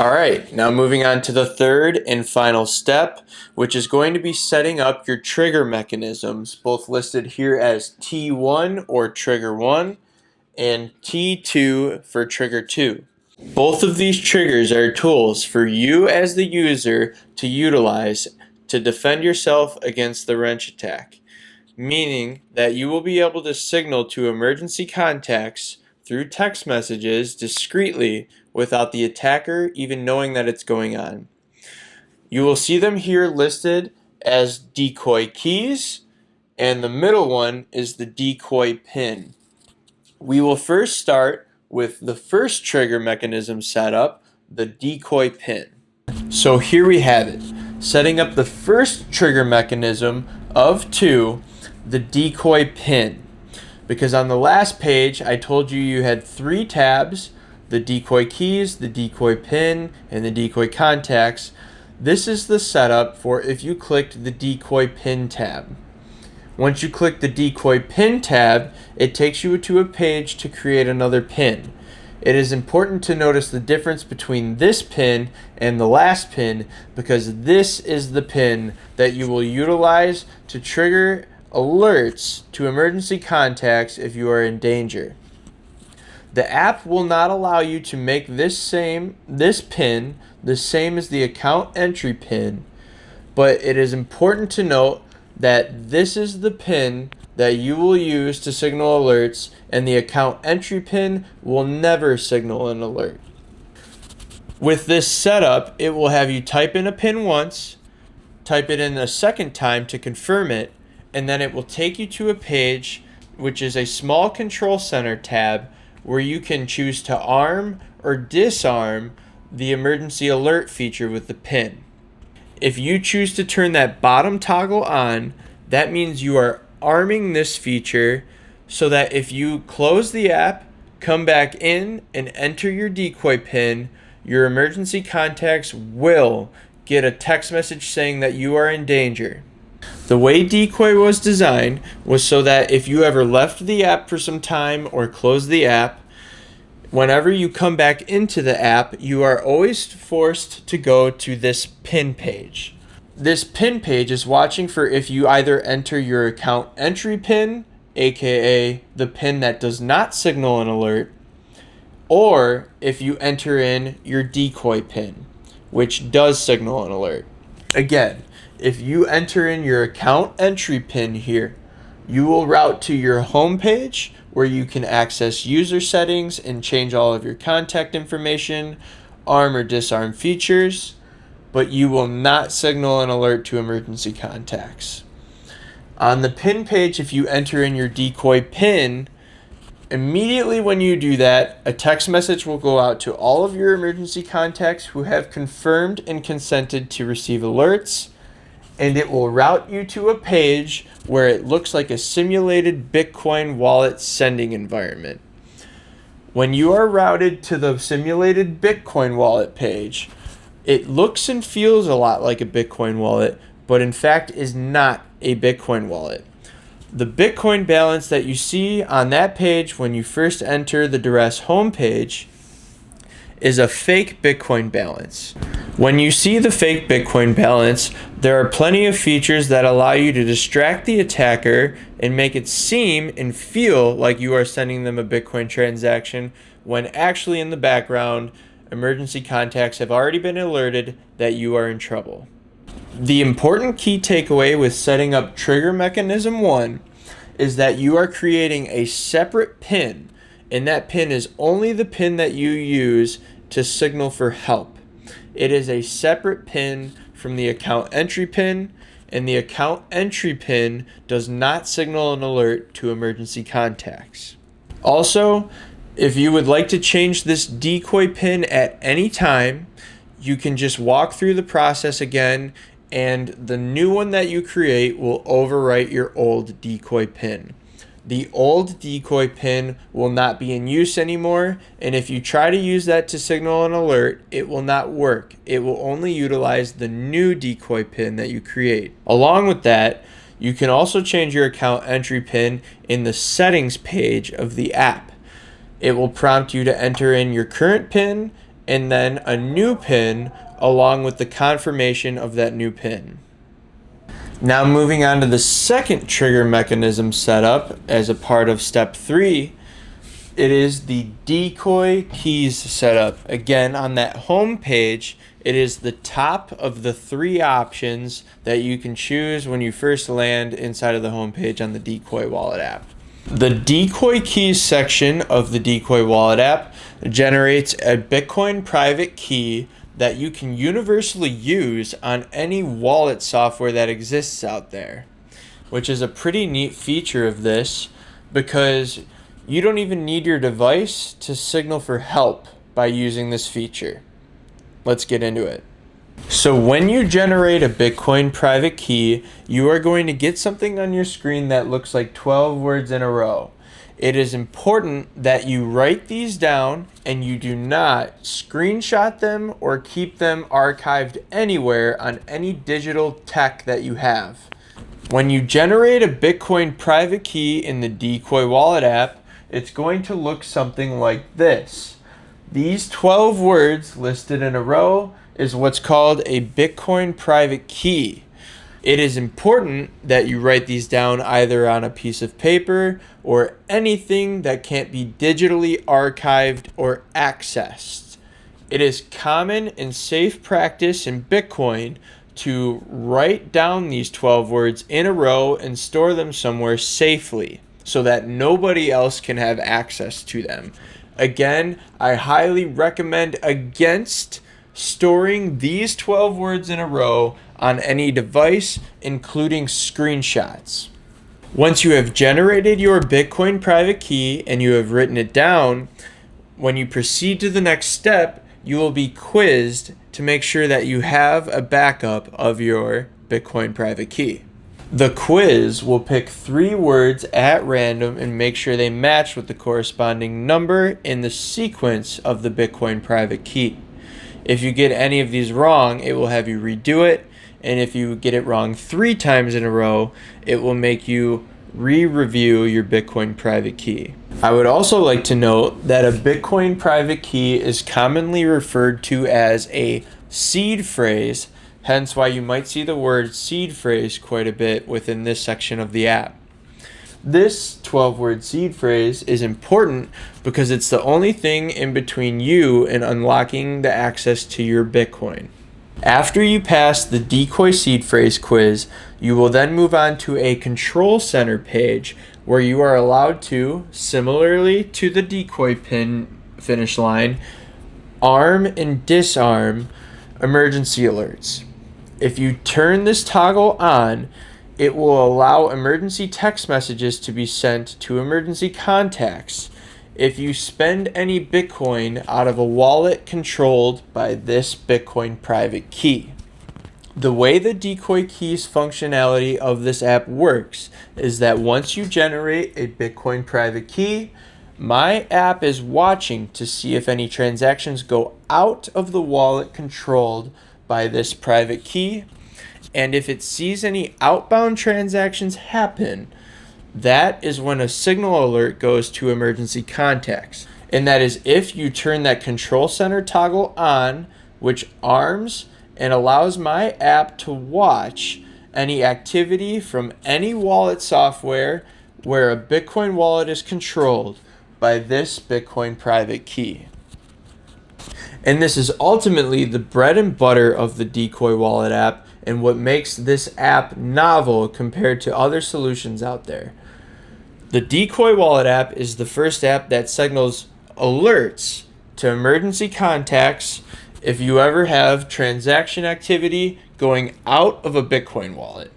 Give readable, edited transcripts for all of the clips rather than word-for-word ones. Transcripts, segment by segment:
Alright, now moving on to the third and final step, which is going to be setting up your trigger mechanisms, both listed here as T1 or trigger 1 and T2 for trigger 2. Both of these triggers are tools for you as the user to utilize to defend yourself against the wrench attack, meaning that you will be able to signal to emergency contacts through text messages discreetly without the attacker even knowing that it's going on. You will see them here listed as decoy keys, and the middle one is the decoy pin. We will first start with the first trigger mechanism setup, the decoy pin. So here we have it, setting up the first trigger mechanism of 2, the decoy pin. Because on the last page I told you had 3 tabs, the decoy keys, the decoy pin, and the decoy contacts. This is the setup for if you clicked the decoy pin tab. Once you click the decoy pin tab, it takes you to a page to create another pin. It is important to notice the difference between this pin and the last pin, because this is the pin that you will utilize to trigger alerts to emergency contacts if you are in danger. The app will not allow you to make this pin the same as the account entry pin, but it is important to note that this is the pin that you will use to signal alerts, and the account entry pin will never signal an alert. With this setup, it will have you type in a pin once, type it in a second time to confirm it, and then it will take you to a page which is a small control center tab where you can choose to arm or disarm the emergency alert feature with the pin. If you choose to turn that bottom toggle on, that means you are arming this feature so that if you close the app, come back in and enter your decoy pin, your emergency contacts will get a text message saying that you are in danger. The way Decoy was designed was so that if you ever left the app for some time or closed the app, whenever you come back into the app, you are always forced to go to this pin page. This pin page is watching for if you either enter your account entry pin, aka the pin that does not signal an alert, or if you enter in your decoy pin, which does signal an alert. Again, if you enter in your account entry pin here, you will route to your home page where you can access user settings and change all of your contact information, arm or disarm features, but you will not signal an alert to emergency contacts. On the pin page, if you enter in your decoy pin, immediately when you do that, a text message will go out to all of your emergency contacts who have confirmed and consented to receive alerts, and it will route you to a page where it looks like a simulated Bitcoin wallet sending environment. When you are routed to the simulated Bitcoin wallet page, it looks and feels a lot like a Bitcoin wallet, but in fact is not a Bitcoin wallet. The Bitcoin balance that you see on that page when you first enter the Duress homepage is a fake Bitcoin balance. When you see the fake Bitcoin balance, there are plenty of features that allow you to distract the attacker and make it seem and feel like you are sending them a Bitcoin transaction, when actually in the background, emergency contacts have already been alerted that you are in trouble. The important key takeaway with setting up trigger mechanism 1 is that you are creating a separate pin, and that pin is only the pin that you use to signal for help. It is a separate pin from the account entry pin, and the account entry pin does not signal an alert to emergency contacts. Also, if you would like to change this decoy pin at any time, you can just walk through the process again, and the new one that you create will overwrite your old decoy pin. The old decoy pin will not be in use anymore, and if you try to use that to signal an alert, it will not work. It will only utilize the new decoy pin that you create. Along with that, you can also change your account entry pin in the settings page of the app. It will prompt you to enter in your current pin and then a new PIN along with the confirmation of that new PIN. Now moving on to the second trigger mechanism setup as a part of step 3, it is the decoy keys setup. Again, on that home page, it is the top of the 3 options that you can choose when you first land inside of the home page on the Decoy Wallet app. The decoy keys section of the Decoy Wallet app generates a Bitcoin private key that you can universally use on any wallet software that exists out there, which is a pretty neat feature of this because you don't even need your device to signal for help by using this feature. Let's get into it. So when you generate a Bitcoin private key, you are going to get something on your screen that looks like 12 words in a row. It is important that you write these down and you do not screenshot them or keep them archived anywhere on any digital tech that you have. When you generate a Bitcoin private key in the Decoy Wallet app, it's going to look something like this. These 12 words listed in a row is what's called a Bitcoin private key. It is important that you write these down either on a piece of paper or anything that can't be digitally archived or accessed. It is common and safe practice in Bitcoin to write down these 12 words in a row and store them somewhere safely so that nobody else can have access to them. Again, I highly recommend against storing these 12 words in a row on any device, including screenshots. Once you have generated your Bitcoin private key and you have written it down, when you proceed to the next step, you will be quizzed to make sure that you have a backup of your Bitcoin private key. The quiz will pick 3 words at random and make sure they match with the corresponding number in the sequence of the Bitcoin private key. If you get any of these wrong, it will have you redo it, and if you get it wrong 3 times in a row, it will make you re-review your Bitcoin private key. I would also like to note that a Bitcoin private key is commonly referred to as a seed phrase, hence why you might see the word seed phrase quite a bit within this section of the app. This 12-word seed phrase is important because it's the only thing in between you and unlocking the access to your Bitcoin. After you pass the Decoy seed phrase quiz, you will then move on to a control center page where you are allowed to, similarly to the Decoy pin finish line, arm and disarm emergency alerts. If you turn this toggle on, it will allow emergency text messages to be sent to emergency contacts if you spend any Bitcoin out of a wallet controlled by this Bitcoin private key. The way the Decoy keys functionality of this app works is that once you generate a Bitcoin private key, my app is watching to see if any transactions go out of the wallet controlled by this private key. And if it sees any outbound transactions happen, that is when a signal alert goes to emergency contacts. And that is if you turn that control center toggle on, which arms and allows my app to watch any activity from any wallet software where a Bitcoin wallet is controlled by this Bitcoin private key. And this is ultimately the bread and butter of the Decoy Wallet app and what makes this app novel compared to other solutions out there. The Decoy Wallet app is the first app that signals alerts to emergency contacts if you ever have transaction activity going out of a Bitcoin wallet.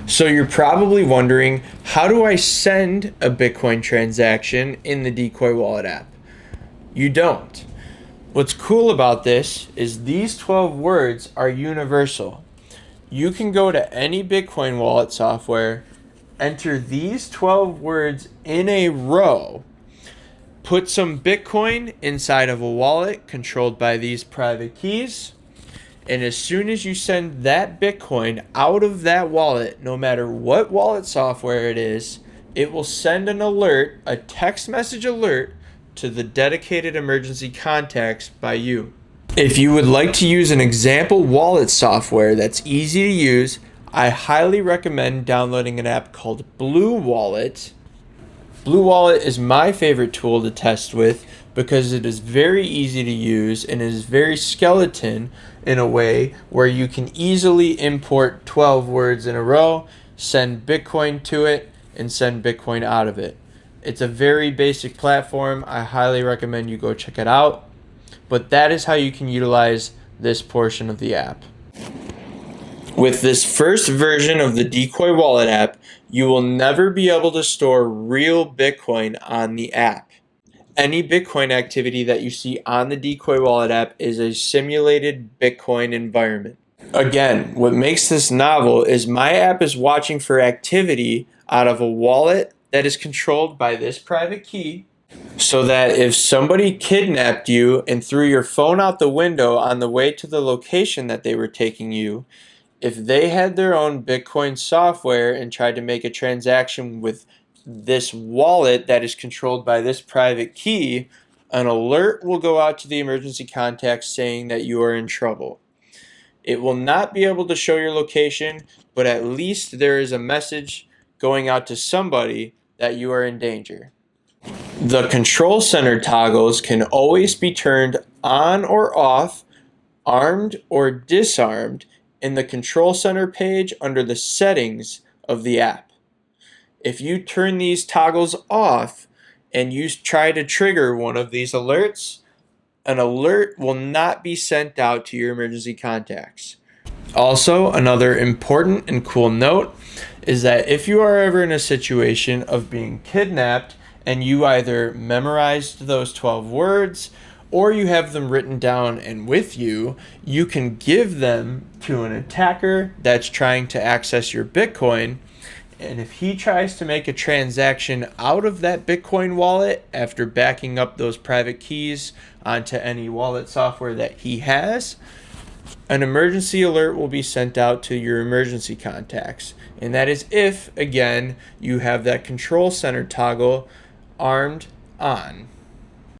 So you're probably wondering, how do I send a Bitcoin transaction in the Decoy Wallet app? You don't. What's cool about this is these 12 words are universal. You can go to any Bitcoin wallet software, enter these 12 words in a row, put some Bitcoin inside of a wallet controlled by these private keys, and as soon as you send that Bitcoin out of that wallet, no matter what wallet software it is, it will send an alert, a text message alert, to the dedicated emergency contacts by you. If you would like to use an example wallet software that's easy to use, I highly recommend downloading an app called Blue Wallet. Blue Wallet is my favorite tool to test with because it is very easy to use and is very skeleton in a way where you can easily import 12 words in a row, send Bitcoin to it, and send Bitcoin out of it. It's a very basic platform. I highly recommend you go check it out. But that is how you can utilize this portion of the app. With this first version of the Decoy Wallet app, you will never be able to store real Bitcoin on the app. Any Bitcoin activity that you see on the Decoy Wallet app is a simulated Bitcoin environment. Again, what makes this novel is my app is watching for activity out of a wallet that is controlled by this private key, so that if somebody kidnapped you and threw your phone out the window on the way to the location that they were taking you, if they had their own Bitcoin software and tried to make a transaction with this wallet that is controlled by this private key, an alert will go out to the emergency contacts saying that you are in trouble. It will not be able to show your location, but at least there is a message going out to somebody that you are in danger. The control center toggles can always be turned on or off, armed or disarmed, in the control center page under the settings of the app. If you turn these toggles off and you try to trigger one of these alerts, an alert will not be sent out to your emergency contacts. Also, another important and cool note is that if you are ever in a situation of being kidnapped and you either memorized those 12 words or you have them written down and with you, you can give them to an attacker that's trying to access your Bitcoin. And if he tries to make a transaction out of that Bitcoin wallet after backing up those private keys onto any wallet software that he has, an emergency alert will be sent out to your emergency contacts. And that is if, again, you have that control center toggle armed on.